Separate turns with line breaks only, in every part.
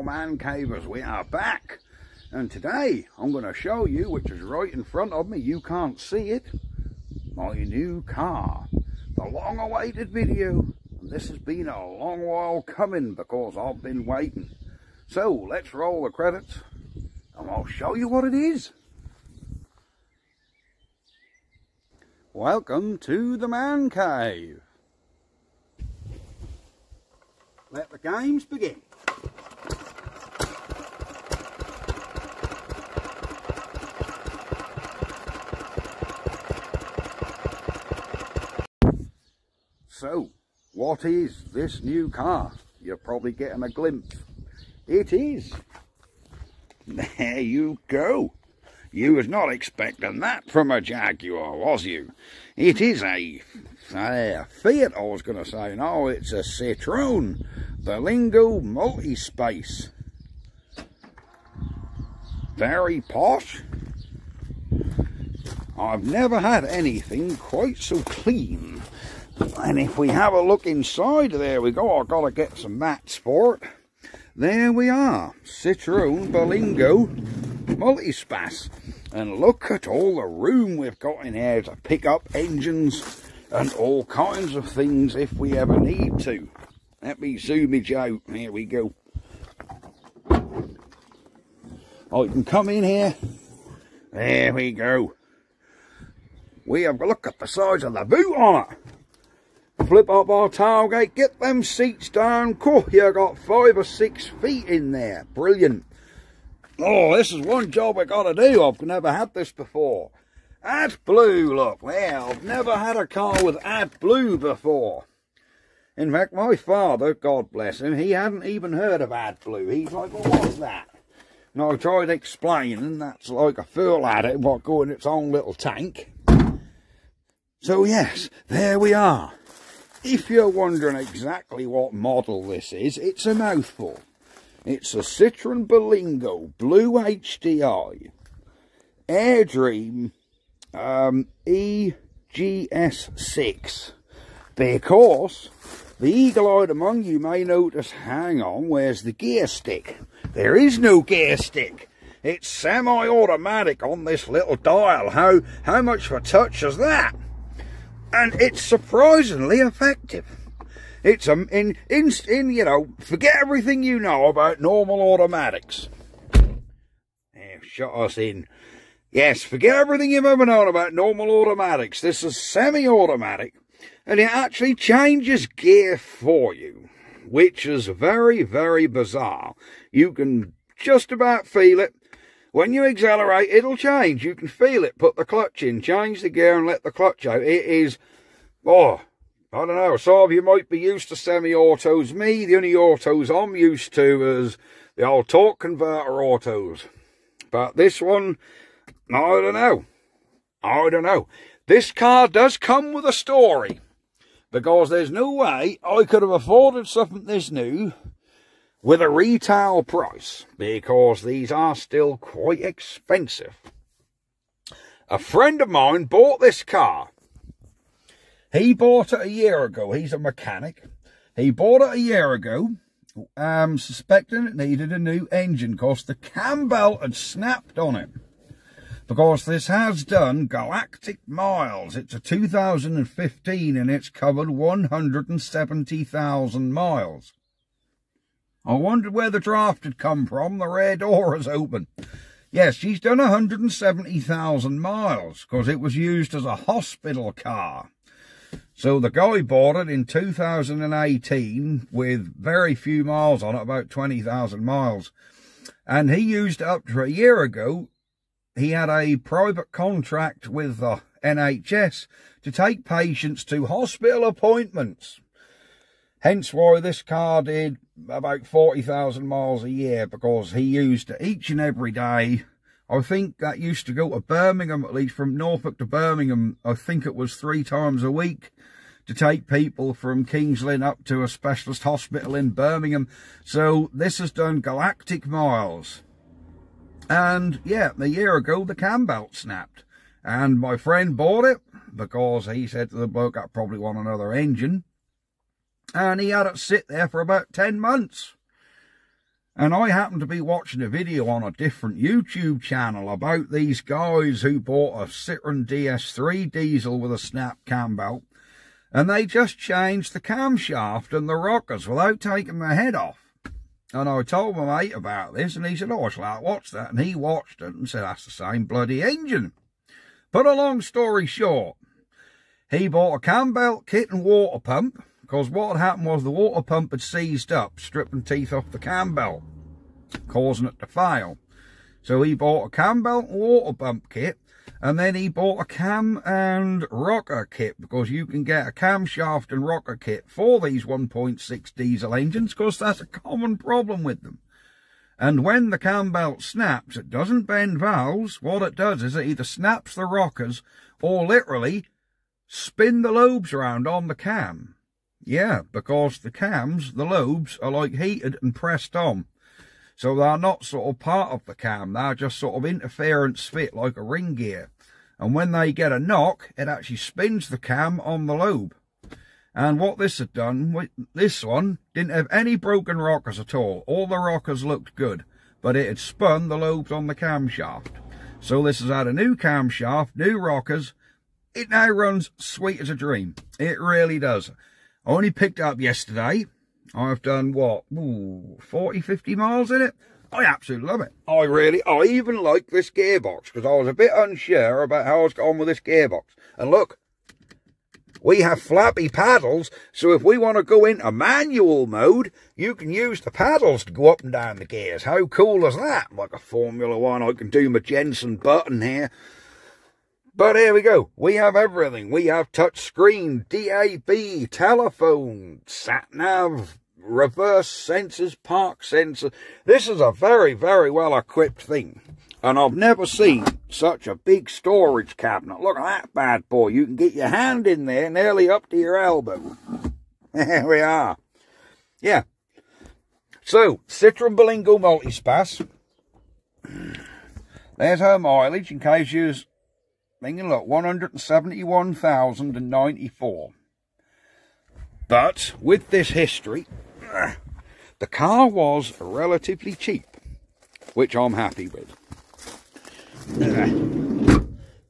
Hello Mancavers, we are back, and today I'm going to show you, which is right in front of me, you can't see it, my new car. The long awaited video, and this has been a long while coming because I've been waiting. So let's roll the credits and I'll show you what it is. Welcome to the Man Cave. Let the games begin. So, what is this new car? You're probably getting a glimpse. It is. There you go. You was not expecting that from a Jaguar, was you? It is a Fiat, I was going to say. No, it's a Citroen Berlingo Multi-Space. Very posh. I've never had anything quite so clean. And if we have a look inside, there we go. I've got to get some mats for it. There we are. Citroen Berlingo Multi-Space. And look at all the room we've got in here to pick up engines and all kinds of things if we ever need to. Let me zoom it out. Here we go. I can come in here. There we go. We have a look at the size of the boot on it. Flip up our tailgate, get them seats down. Cool, you got 5 or 6 feet in there. Brilliant. Oh, this is one job I got to do. I've never had this before. AdBlue, look. Well, I've never had a car with AdBlue before. In fact, my father, God bless him, he hadn't even heard of AdBlue. He's like, well, what's that? And I tried explaining, that's like a fuel additive, what go in its own little tank. So yes, there we are. If you're wondering exactly what model this is, it's a mouthful. It's a Citroen Berlingo Blue HDI Airdream EGS6, because the eagle-eyed among you may notice, hang on, where's the gear stick? There is no gear stick. It's semi-automatic on this little dial. How much of a touch is that? And it's surprisingly effective. It's you know, forget everything you know about normal automatics. Yeah, shut us in. Yes, forget everything you've ever known about normal automatics. This is semi-automatic, and it actually changes gear for you, which is very, very bizarre. You can just about feel it. When you accelerate, it'll change. You can feel it. Put the clutch in, change the gear, and let the clutch out. It is, oh, I don't know, some of you might be used to semi-autos. Me, the only autos I'm used to is the old torque converter autos. But this one, I don't know. I don't know. This car does come with a story, because there's no way I could have afforded something this new with a retail price, because these are still quite expensive. A friend of mine bought this car. He bought it a year ago. He's a mechanic. He bought it a year ago, suspecting it needed a new engine because the cam belt had snapped on it. Because this has done galactic miles. It's a 2015 and it's covered 170,000 miles. I wondered where the draft had come from. The rear door is open. Yes, she's done 170,000 miles because it was used as a hospital car. So the guy bought it in 2018 with very few miles on it, about 20,000 miles. And he used it up to a year ago. He had a private contract with the NHS to take patients to hospital appointments. Hence why this car did about 40,000 miles a year, because he used it each and every day. I think that used to go to Birmingham, at least from Norfolk to Birmingham. I think it was 3 times a week to take people from King's Lynn up to a specialist hospital in Birmingham. So this has done galactic miles. And yeah, a year ago the cam belt snapped. And my friend bought it because he said to the bloke, I probably want another engine. And he had it sit there for about 10 months. And I happened to be watching a video on a different YouTube channel about these guys who bought a Citroen DS3 diesel with a snap cam belt, and they just changed the camshaft and the rockers without taking the head off. And I told my mate about this, and he said, oh, I shall watch that. And he watched it and said, that's the same bloody engine. But a long story short, he bought a cam belt kit and water pump, because what had happened was the water pump had seized up, stripping teeth off the cam belt, causing it to fail. So he bought a cam belt and water pump kit, and then he bought a cam and rocker kit, because you can get a camshaft and rocker kit for these 1.6 diesel engines, because that's a common problem with them. And when the cam belt snaps, it doesn't bend valves. What it does is it either snaps the rockers or literally spin the lobes around on the cam. Yeah, because the cams, the lobes, are like heated and pressed on. So they're not sort of part of the cam. They're just sort of interference fit like a ring gear. And when they get a knock, it actually spins the cam on the lobe. And what this had done, this one didn't have any broken rockers at all. All the rockers looked good, but it had spun the lobes on the camshaft. So this has had a new camshaft, new rockers. It now runs sweet as a dream. It really does. I only picked it up yesterday. I've done, what, 40, 50 miles in it. I absolutely love it. I even like this gearbox, because I was a bit unsure about how I was going with this gearbox. And look, we have flappy paddles, so if we want to go into manual mode, you can use the paddles to go up and down the gears. How cool is that? Like a Formula One, I can do my Jensen button here. But here we go. We have everything. We have touch screen, DAB, telephone, sat-nav, reverse sensors, park sensors. This is a very, very well-equipped thing. And I've never seen such a big storage cabinet. Look at that bad boy. You can get your hand in there nearly up to your elbow. There we are. Yeah. So, Citroen Berlingo Multispace. There's her mileage in case you're thinking, look, 171,094. But with this history, the car was relatively cheap, which I'm happy with.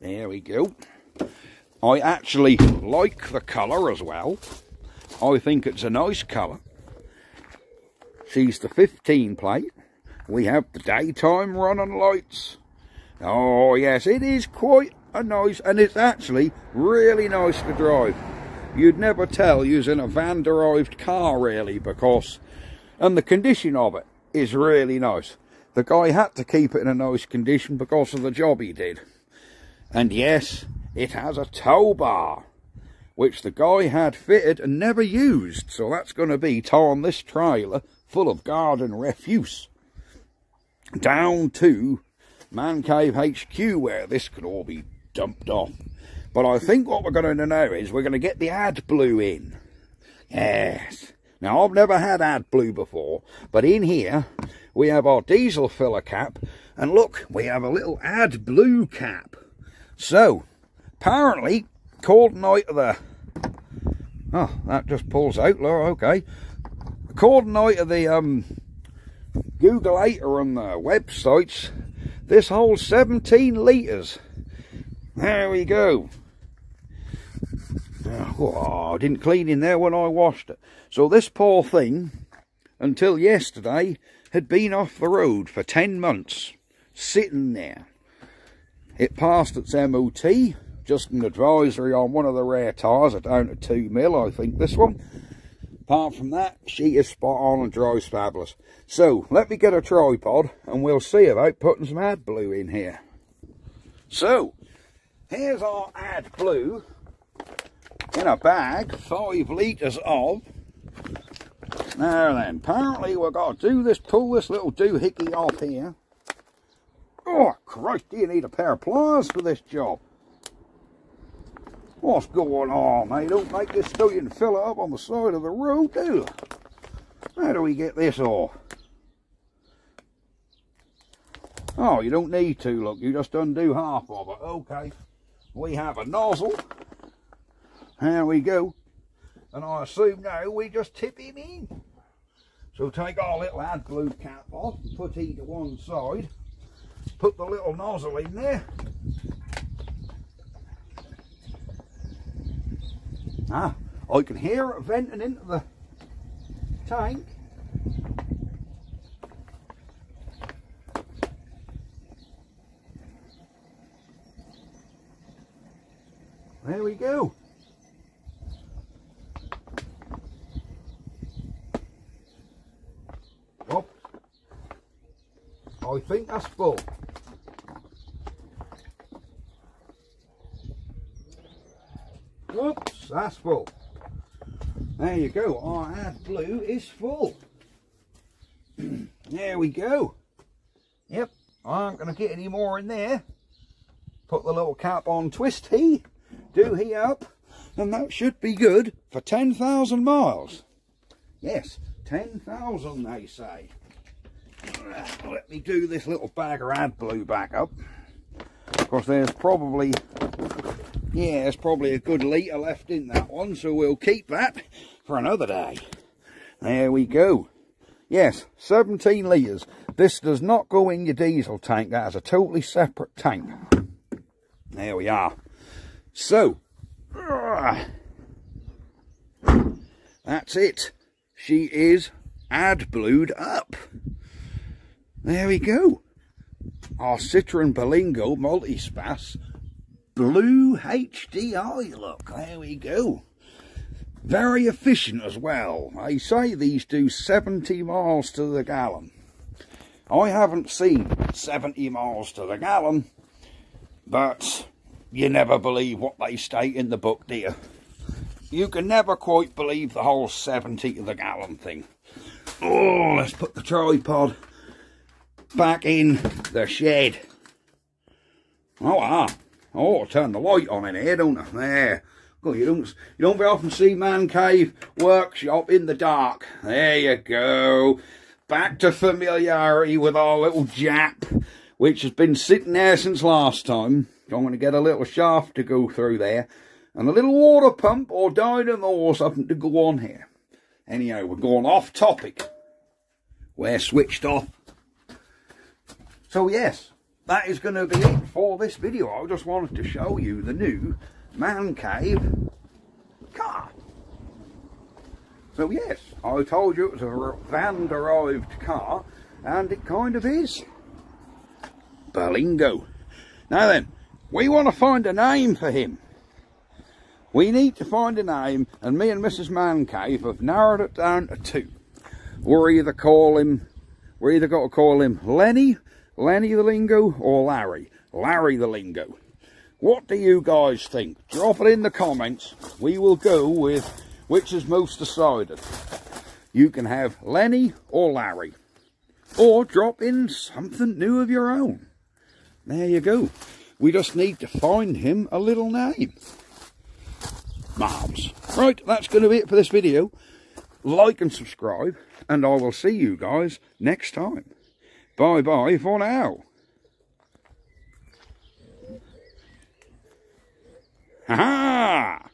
There we go. I actually like the colour as well. I think it's a nice colour. She's the 15 plate. We have the daytime running lights. Oh yes, it is quite a nice, and it's actually really nice to drive. You'd never tell using a van-derived car really, because, and the condition of it is really nice. The guy had to keep it in a nice condition because of the job he did. And yes, it has a tow bar, which the guy had fitted and never used, so that's going to be towing this trailer full of garden refuse down to Mancave HQ, where this could all be dumped off. But I think what we're going to do now is we're going to get the AdBlue in. Yes. Now, I've never had AdBlue before, but in here we have our diesel filler cap, and look, we have a little AdBlue cap. So, apparently, according to the... Oh, that just pulls out, okay. According to the Googleator and the websites, this holds 17 litres. There we go. Oh, I didn't clean in there when I washed it. So this poor thing, until yesterday, had been off the road for 10 months, sitting there. It passed its MOT, just an advisory on one of the rear tyres, down to 2 mil, I think this one. Apart from that, she is spot on and drives fabulous. So, let me get a tripod and we'll see about putting some AdBlue in here. So, here's our AdBlue in a bag, 5 litres of. Now then, apparently we've got to do this, pull this little doohickey off here. Oh, Christ, do you need a pair of pliers for this job? What's going on, mate? Don't make this so you can fill it up on the side of the road, do you? How do we get this off? Oh, you don't need to, look, you just undo half of it. Okay, we have a nozzle. There we go. And I assume now we just tip him in. So take our little AdBlue cap off and put it to one side. Put the little nozzle in there. Ah, I can hear it venting into the tank. There we go. Oh, I think that's full. Whoops, that's full. There you go, our AdBlue is full. There we go. Yep, I aren't going to get any more in there. Put the little cap on, twist he, do he up, and that should be good for 10,000 miles. Yes, 10,000 they say. Let me do this little bag of AdBlue back up. Of course, there's probably a good litre left in that one, so we'll keep that for another day. There we go. Yes, 17 litres. This does not go in your diesel tank. That is a totally separate tank. There we are. So, that's it. She is AdBlued up. There we go. Our Citroen Berlingo Multispace Blue HDI, look, there we go. Very efficient as well. They say these do 70 miles to the gallon. I haven't seen 70 miles to the gallon, but you never believe what they state in the book, do you? You can never quite believe the whole 70 to the gallon thing. Oh, let's put the tripod back in the shed. Oh, turn the light on in here, don't I? There. God, you don't very often see Man Cave workshop in the dark. There you go. Back to familiarity with our little Jap, which has been sitting there since last time. So I'm going to get a little shaft to go through there, and a little water pump or dynamo or something to go on here. Anyhow, we're going off topic. We're switched off. So yes, that is going to be it for this video. I just wanted to show you the new Man Cave car. So yes, I told you it was a van-derived car, and it kind of is. Berlingo. Now then, we want to find a name for him. We need to find a name, and me and Mrs. Man Cave have narrowed it down to two. We're either going to call him Lenny the Lingo, or Larry the Lingo. What do you guys think? Drop it in the comments. We will go with which is most decided. You can have Lenny or Larry, or drop in something new of your own. There you go. We just need to find him a little name. Moms. Right, that's going to be it for this video. Like and subscribe, and I will see you guys next time. Bye bye for now. Ha ha!